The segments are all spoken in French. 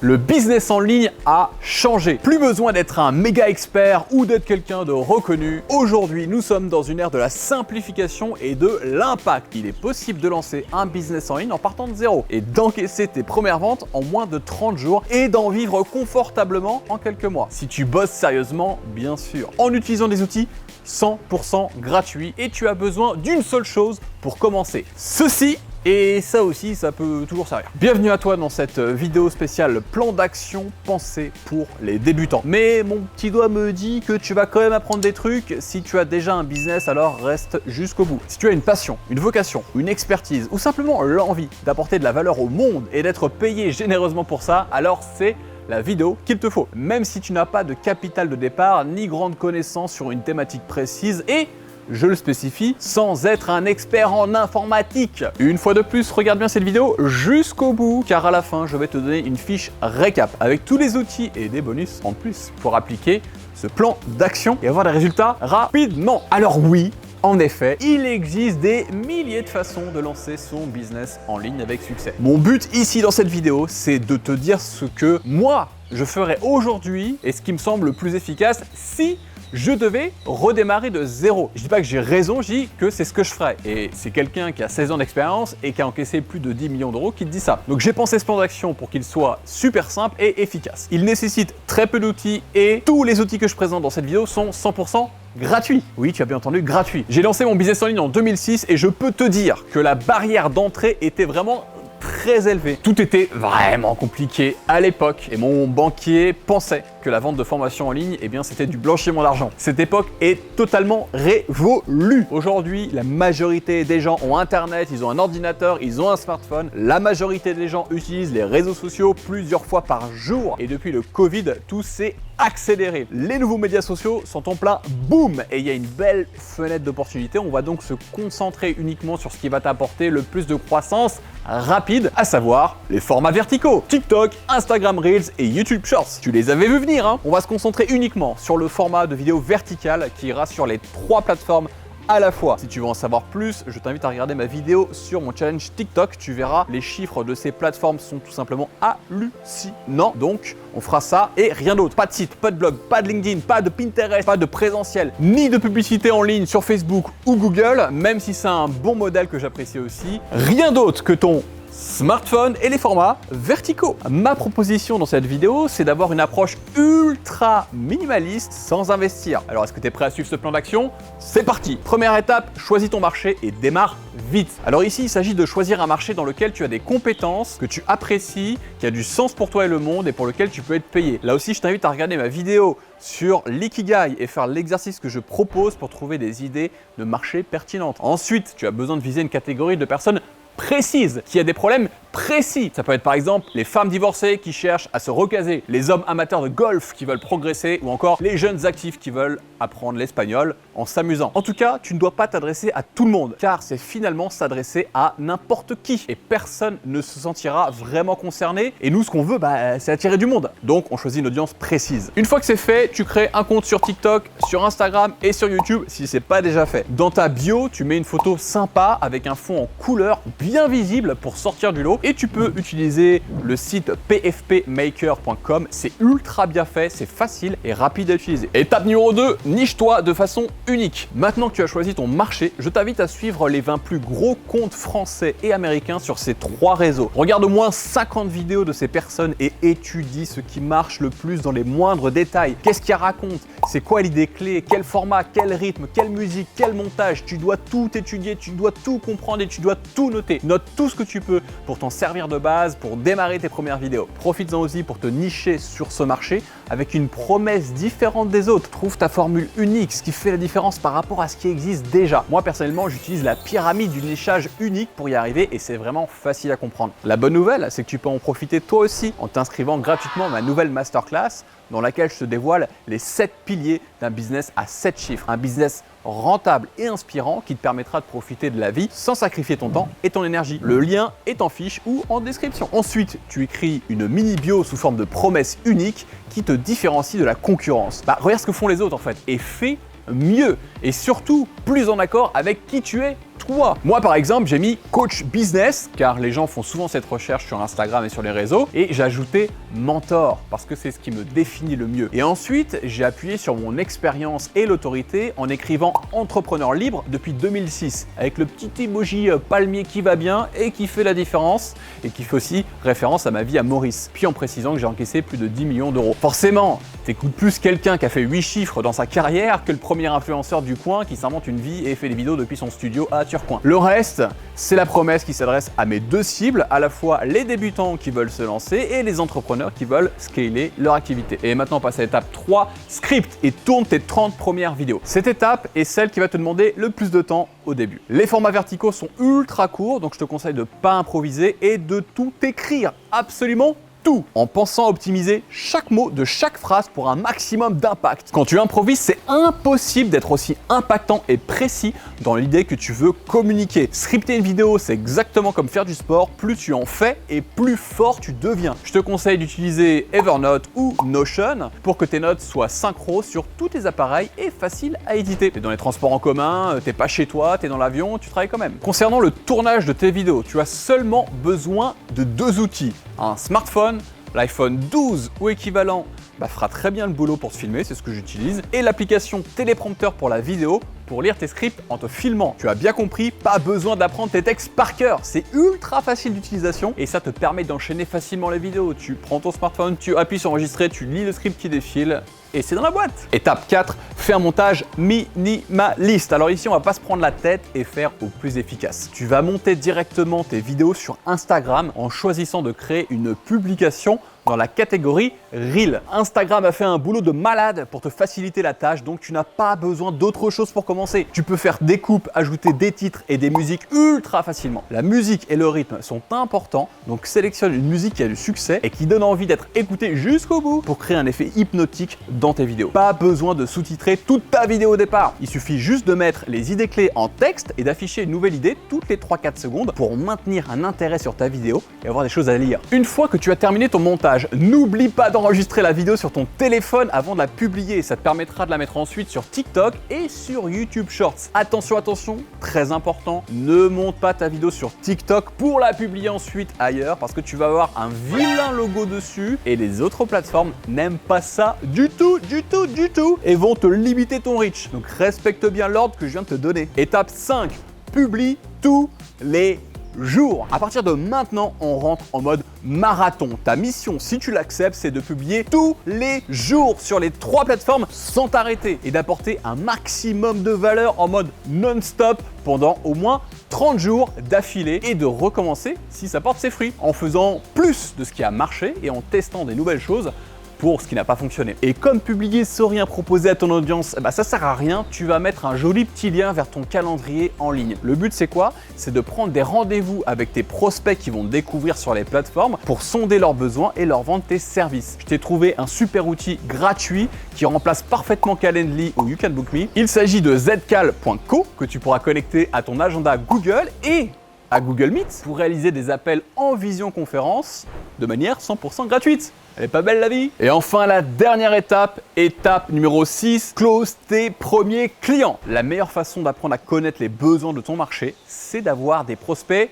Le business en ligne a changé. Plus besoin d'être un méga expert ou d'être quelqu'un de reconnu. Aujourd'hui, nous sommes dans une ère de la simplification et de l'impact. Il est possible de lancer un business en ligne en partant de zéro et d'encaisser tes premières ventes en moins de 30 jours et d'en vivre confortablement en quelques mois. Si tu bosses sérieusement, bien sûr. En utilisant des outils 100% gratuits et tu as besoin d'une seule chose pour commencer. Ceci. Et ça aussi, ça peut toujours servir. Bienvenue à toi dans cette vidéo spéciale plan d'action pensé pour les débutants. Mais mon petit doigt me dit que tu vas quand même apprendre des trucs. Si tu as déjà un business, alors reste jusqu'au bout. Si tu as une passion, une vocation, une expertise ou simplement l'envie d'apporter de la valeur au monde et d'être payé généreusement pour ça, alors c'est la vidéo qu'il te faut. Même si tu n'as pas de capital de départ ni grande connaissance sur une thématique précise et je le spécifie, sans être un expert en informatique. Une fois de plus, regarde bien cette vidéo jusqu'au bout, car à la fin, je vais te donner une fiche récap avec tous les outils et des bonus en plus pour appliquer ce plan d'action et avoir des résultats rapidement. Alors oui, en effet, il existe des milliers de façons de lancer son business en ligne avec succès. Mon but ici dans cette vidéo, c'est de te dire ce que moi, je ferais aujourd'hui et ce qui me semble le plus efficace si je devais redémarrer de zéro. Je dis pas que j'ai raison, je dis que c'est ce que je ferais. Et c'est quelqu'un qui a 16 ans d'expérience et qui a encaissé plus de 10 millions d'euros qui te dit ça. Donc j'ai pensé ce plan d'action pour qu'il soit super simple et efficace. Il nécessite très peu d'outils et tous les outils que je présente dans cette vidéo sont 100% gratuit. Oui, tu as bien entendu, gratuit. J'ai lancé mon business en ligne en 2006 et je peux te dire que la barrière d'entrée était vraiment très élevé. Tout était vraiment compliqué à l'époque et mon banquier pensait que la vente de formation en ligne, eh bien, c'était du blanchiment d'argent. Cette époque est totalement révolue. Aujourd'hui, la majorité des gens ont Internet, ils ont un ordinateur, ils ont un smartphone. La majorité des gens utilisent les réseaux sociaux plusieurs fois par jour et depuis le Covid, tout s'est accéléré. Les nouveaux médias sociaux sont en plein boom et il y a une belle fenêtre d'opportunité. On va donc se concentrer uniquement sur ce qui va t'apporter le plus de croissance rapide, à savoir les formats verticaux. TikTok, Instagram Reels et YouTube Shorts. Tu les avais vus venir, hein? On va se concentrer uniquement sur le format de vidéo verticale qui ira sur les 3 plateformes à la fois. Si tu veux en savoir plus, je t'invite à regarder ma vidéo sur mon challenge TikTok. Tu verras, les chiffres de ces plateformes sont tout simplement hallucinants. Donc, on fera ça et rien d'autre. Pas de site, pas de blog, pas de LinkedIn, pas de Pinterest, pas de présentiel, ni de publicité en ligne sur Facebook ou Google, même si c'est un bon modèle que j'apprécie aussi. Rien d'autre que ton smartphone et les formats verticaux. Ma proposition dans cette vidéo, c'est d'avoir une approche ultra minimaliste sans investir. Alors, est-ce que tu es prêt à suivre ce plan d'action? C'est parti! Première étape, choisis ton marché et démarre vite. Alors ici, il s'agit de choisir un marché dans lequel tu as des compétences, que tu apprécies, qui a du sens pour toi et le monde et pour lequel tu peux être payé. Là aussi, je t'invite à regarder ma vidéo sur l'ikigai et faire l'exercice que je propose pour trouver des idées de marché pertinentes. Ensuite, tu as besoin de viser une catégorie de personnes précise, qui a des problèmes précis. Ça peut être par exemple les femmes divorcées qui cherchent à se recaser, les hommes amateurs de golf qui veulent progresser ou encore les jeunes actifs qui veulent apprendre l'espagnol en s'amusant. En tout cas, tu ne dois pas t'adresser à tout le monde car c'est finalement s'adresser à n'importe qui et personne ne se sentira vraiment concerné et nous ce qu'on veut, c'est attirer du monde. Donc on choisit une audience précise. Une fois que c'est fait, tu crées un compte sur TikTok, sur Instagram et sur YouTube si c'est pas déjà fait. Dans ta bio, tu mets une photo sympa avec un fond en couleur bien visible pour sortir du lot et tu peux utiliser le site pfpmaker.com. C'est ultra bien fait, c'est facile et rapide à utiliser. Étape numéro 2, niche-toi de façon unique. Maintenant que tu as choisi ton marché, je t'invite à suivre les 20 plus gros comptes français et américains sur ces 3 réseaux. Regarde au moins 50 vidéos de ces personnes et étudie ce qui marche le plus dans les moindres détails. Qu'est-ce qu'ils racontent? C'est quoi l'idée clé? Quel format? Quel rythme? Quelle musique? Quel montage? Tu dois tout étudier, tu dois tout comprendre et tu dois tout noter. Note tout ce que tu peux pour t'en servir de base, pour démarrer tes premières vidéos. Profites-en aussi pour te nicher sur ce marché avec une promesse différente des autres. Trouve ta formule unique, ce qui fait la différence par rapport à ce qui existe déjà. Moi personnellement, j'utilise la pyramide du nichage unique pour y arriver et c'est vraiment facile à comprendre. La bonne nouvelle, c'est que tu peux en profiter toi aussi en t'inscrivant gratuitement à ma nouvelle masterclass dans laquelle je te dévoile les 7 piliers d'un business à 7 chiffres. Un business rentable et inspirant qui te permettra de profiter de la vie sans sacrifier ton temps et ton énergie. Le lien est en fiche ou en description. Ensuite, tu écris une mini bio sous forme de promesse unique qui te différencie de la concurrence. Regarde ce que font les autres en fait et fais mieux et surtout plus en accord avec qui tu es quoi. Moi par exemple, j'ai mis coach business car les gens font souvent cette recherche sur Instagram et sur les réseaux et j'ai ajouté mentor parce que c'est ce qui me définit le mieux. Et ensuite, j'ai appuyé sur mon expérience et l'autorité en écrivant entrepreneur libre depuis 2006 avec le petit emoji palmier qui va bien et qui fait la différence et qui fait aussi référence à ma vie à Maurice. Puis en précisant que j'ai encaissé plus de 10 millions d'euros. Forcément, t'écoutes plus quelqu'un qui a fait 8 chiffres dans sa carrière que le premier influenceur du coin qui s'invente une vie et fait des vidéos depuis son studio à Turcoing. Le reste, c'est la promesse qui s'adresse à mes deux cibles, à la fois les débutants qui veulent se lancer et les entrepreneurs qui veulent scaler leur activité. Et maintenant, on passe à l'étape 3, script et tourne tes 30 premières vidéos. Cette étape est celle qui va te demander le plus de temps au début. Les formats verticaux sont ultra courts, donc je te conseille de ne pas improviser et de tout écrire, absolument tout, en pensant à optimiser chaque mot de chaque phrase pour un maximum d'impact. Quand tu improvises, c'est impossible d'être aussi impactant et précis dans l'idée que tu veux communiquer. Scripter une vidéo, c'est exactement comme faire du sport, plus tu en fais et plus fort tu deviens. Je te conseille d'utiliser Evernote ou Notion pour que tes notes soient synchro sur tous tes appareils et faciles à éditer. T'es dans les transports en commun, t'es pas chez toi, t'es dans l'avion, tu travailles quand même. Concernant le tournage de tes vidéos, tu as seulement besoin de deux outils. Un smartphone, l'iPhone 12 ou équivalent fera très bien le boulot pour te filmer, c'est ce que j'utilise, et l'application téléprompteur pour la vidéo pour lire tes scripts en te filmant. Tu as bien compris, pas besoin d'apprendre tes textes par cœur, c'est ultra facile d'utilisation et ça te permet d'enchaîner facilement les vidéos. Tu prends ton smartphone, tu appuies sur enregistrer, tu lis le script qui défile et c'est dans la boîte. Étape 4, fais un montage minimaliste. Alors ici, on va pas se prendre la tête et faire au plus efficace. Tu vas monter directement tes vidéos sur Instagram en choisissant de créer une publication dans la catégorie Reel. Instagram a fait un boulot de malade pour te faciliter la tâche, donc tu n'as pas besoin d'autre chose pour commencer. Tu peux faire des coupes, ajouter des titres et des musiques ultra facilement. La musique et le rythme sont importants, donc sélectionne une musique qui a du succès et qui donne envie d'être écoutée jusqu'au bout pour créer un effet hypnotique dans tes vidéos. Pas besoin de sous-titrer toute ta vidéo au départ. Il suffit juste de mettre les idées clés en texte et d'afficher une nouvelle idée toutes les 3-4 secondes pour maintenir un intérêt sur ta vidéo et avoir des choses à lire. Une fois que tu as terminé ton montage, n'oublie pas d'enregistrer la vidéo sur ton téléphone avant de la publier. Ça te permettra de la mettre ensuite sur TikTok et sur YouTube Shorts. Attention, attention, très important, ne monte pas ta vidéo sur TikTok pour la publier ensuite ailleurs parce que tu vas avoir un vilain logo dessus et les autres plateformes n'aiment pas ça du tout et vont te limiter ton reach. Donc respecte bien l'ordre que je viens de te donner. Étape 5, publie tous les jours. À partir de maintenant, on rentre en mode marathon. Ta mission, si tu l'acceptes, c'est de publier tous les jours sur les 3 plateformes sans t'arrêter et d'apporter un maximum de valeur en mode non-stop pendant au moins 30 jours d'affilée et de recommencer si ça porte ses fruits en faisant plus de ce qui a marché et en testant des nouvelles choses pour ce qui n'a pas fonctionné. Et comme publier sans rien proposer à ton audience, ça sert à rien, tu vas mettre un joli petit lien vers ton calendrier en ligne. Le but c'est quoi? C'est de prendre des rendez-vous avec tes prospects qui vont te découvrir sur les plateformes pour sonder leurs besoins et leur vendre tes services. Je t'ai trouvé un super outil gratuit qui remplace parfaitement Calendly ou You Can Book Me. Il s'agit de zcal.co que tu pourras connecter à ton agenda Google et à Google Meet pour réaliser des appels en visioconférence de manière 100% gratuite. Elle est pas belle la vie? Et enfin, la dernière étape, étape numéro 6, close tes premiers clients. La meilleure façon d'apprendre à connaître les besoins de ton marché, c'est d'avoir des prospects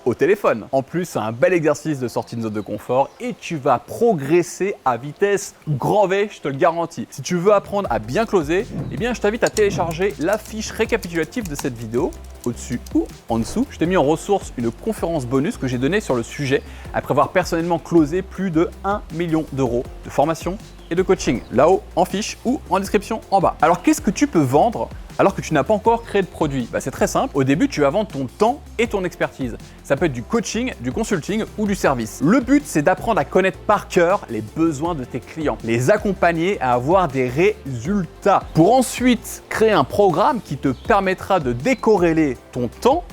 au téléphone. En plus, c'est un bel exercice de sortie de zone de confort et tu vas progresser à vitesse grand V, je te le garantis. Si tu veux apprendre à bien closer, je t'invite à télécharger la fiche récapitulative de cette vidéo au-dessus ou en dessous. Je t'ai mis en ressource une conférence bonus que j'ai donnée sur le sujet après avoir personnellement closé plus de 1 million d'euros de formation et de coaching. Là-haut, en fiche ou en description en bas. Alors, qu'est-ce que tu peux vendre alors que tu n'as pas encore créé de produit? C'est très simple. Au début, tu vas vendre ton temps et ton expertise. Ça peut être du coaching, du consulting ou du service. Le but, c'est d'apprendre à connaître par cœur les besoins de tes clients, les accompagner à avoir des résultats pour ensuite créer un programme qui te permettra de décorréler ton temps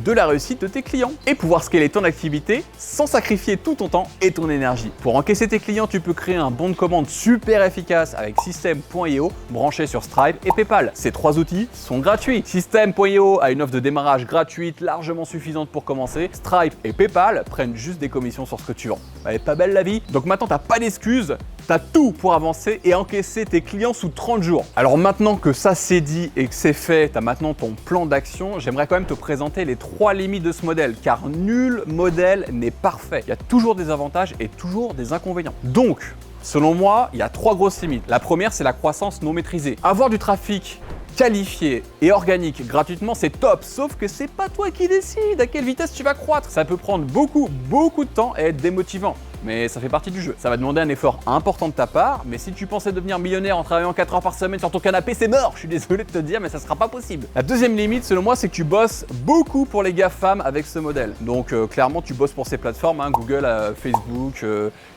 de la réussite de tes clients et pouvoir scaler ton activité sans sacrifier tout ton temps et ton énergie. Pour encaisser tes clients, tu peux créer un bon de commande super efficace avec System.io branché sur Stripe et PayPal. Ces 3 outils sont gratuits. System.io a une offre de démarrage gratuite largement suffisante pour commencer. Stripe et PayPal prennent juste des commissions sur ce que tu vends. Elle est pas belle la vie? Donc maintenant, t'as pas d'excuses. T'as tout pour avancer et encaisser tes clients sous 30 jours. Alors maintenant que ça c'est dit et que c'est fait, t'as maintenant ton plan d'action, j'aimerais quand même te présenter les 3 limites de ce modèle, car nul modèle n'est parfait. Il y a toujours des avantages et toujours des inconvénients. Donc, selon moi, il y a 3 grosses limites. La première, c'est la croissance non maîtrisée. Avoir du trafic qualifié et organique gratuitement, c'est top, sauf que c'est pas toi qui décides à quelle vitesse tu vas croître. Ça peut prendre beaucoup de temps et être démotivant. Mais ça fait partie du jeu. Ça va demander un effort important de ta part, mais si tu pensais devenir millionnaire en travaillant 4 heures par semaine sur ton canapé, c'est mort. Je suis désolé de te dire, mais ça sera pas possible. La deuxième limite, selon moi, c'est que tu bosses beaucoup pour les GAFAM avec ce modèle. Donc clairement, tu bosses pour ces plateformes, hein, Google, Facebook,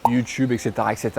YouTube, etc., etc.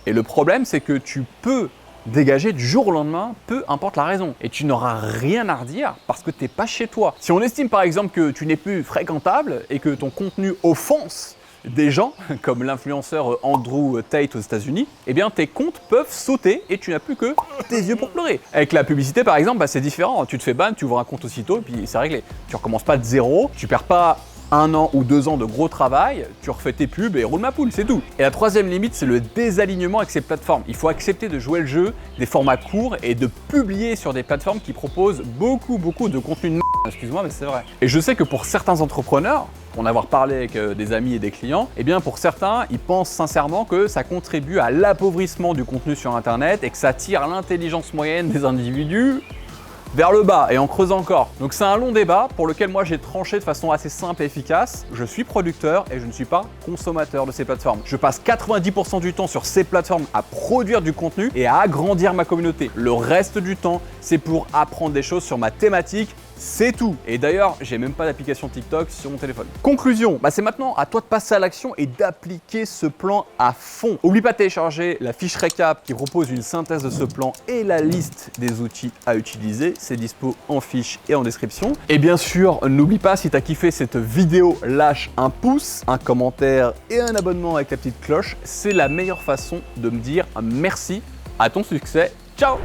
Et le problème, c'est que tu peux dégager du jour au lendemain, peu importe la raison. Et tu n'auras rien à redire parce que tu n'es pas chez toi. Si on estime par exemple que tu n'es plus fréquentable et que ton contenu offense des gens, comme l'influenceur Andrew Tate aux États-Unis, eh bien tes comptes peuvent sauter et tu n'as plus que tes yeux pour pleurer. Avec la publicité par exemple, c'est différent. Tu te fais ban, tu ouvres un compte aussitôt et puis c'est réglé. Tu recommences pas de zéro, tu perds pas 1 an ou 2 ans de gros travail, tu refais tes pubs et roule ma poule, c'est tout. Et la troisième limite, c'est le désalignement avec ces plateformes. Il faut accepter de jouer le jeu des formats courts et de publier sur des plateformes qui proposent beaucoup de contenu de merde. Excuse-moi, mais c'est vrai. Et je sais que pour certains entrepreneurs, pour en avoir parlé avec des amis et des clients, eh bien pour certains, ils pensent sincèrement que ça contribue à l'appauvrissement du contenu sur Internet et que ça tire l'intelligence moyenne des individus vers le bas et en creusant encore. Donc c'est un long débat pour lequel moi j'ai tranché de façon assez simple et efficace. Je suis producteur et je ne suis pas consommateur de ces plateformes. Je passe 90% du temps sur ces plateformes à produire du contenu et à agrandir ma communauté. Le reste du temps, c'est pour apprendre des choses sur ma thématique. C'est tout. Et d'ailleurs, j'ai même pas d'application TikTok sur mon téléphone. Conclusion, c'est maintenant à toi de passer à l'action et d'appliquer ce plan à fond. Oublie pas de télécharger la fiche récap qui propose une synthèse de ce plan et la liste des outils à utiliser. C'est dispo en fiche et en description. Et bien sûr, n'oublie pas, si tu as kiffé cette vidéo, lâche un pouce, un commentaire et un abonnement avec la petite cloche. C'est la meilleure façon de me dire merci à ton succès. Ciao!